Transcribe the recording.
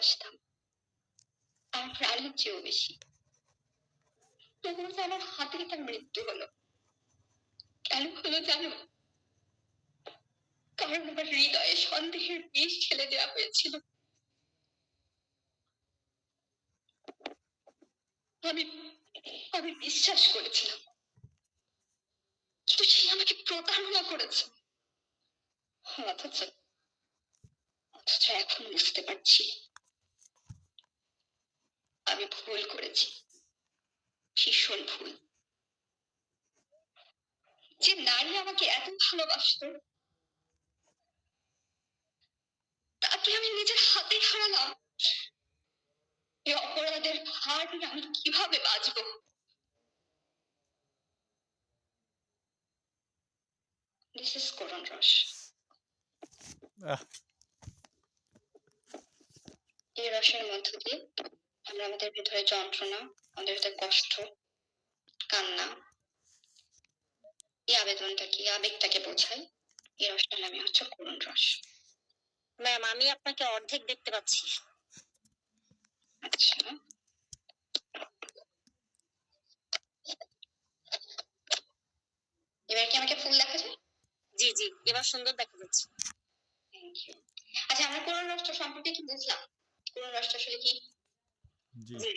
ভালোবাসতাম, আমার প্রাণের চেয়েও বেশি। তবুও যে আমার হাতেই তার মৃত্যু হলো। কেন হলো জানো? কারণ আমার হৃদয়ে সন্দেহের বিষ ঢেলে দেওয়া হয়েছিল। আমি আমি বিশ্বাস করেছিলাম, কিন্তু সে আমাকে প্রতারণা করেছে। অথচ অথচ এখন বুঝতে পারছি আমি ভুল করেছি, ভীষণ ভুল। যে নারী আমাকে এত ভালোবাসতো, তাকে আমি নিজের হাতে হারালাম। এই অপরাধের ভার নিয়ে আমি কিভাবে বাঁচবো? দিস ইজ করুণ রস। এই রসের মধ্য দিয়ে আমরা আমাদের ভিতরে যন্ত্রণা, আমাদের ভিতরে কষ্ট, কান্না, এই আবেদনটাকে, আবেগটাকে বোঝাই। এই রসটার নামই হচ্ছে করুণ রস। ম্যাম, আমি আপনাকে অর্ধেক দেখতে পাচ্ছি। আচ্ছা, এবার কি আমাকে ফুল দেখা যায়? জি জি, এবার সুন্দর দেখা যাচ্ছে। Thank you. আচ্ছা, আমরা করুণ রসটা সম্পর্কে কি বুঝলাম? করুণ রসটা আসলে কি? জি।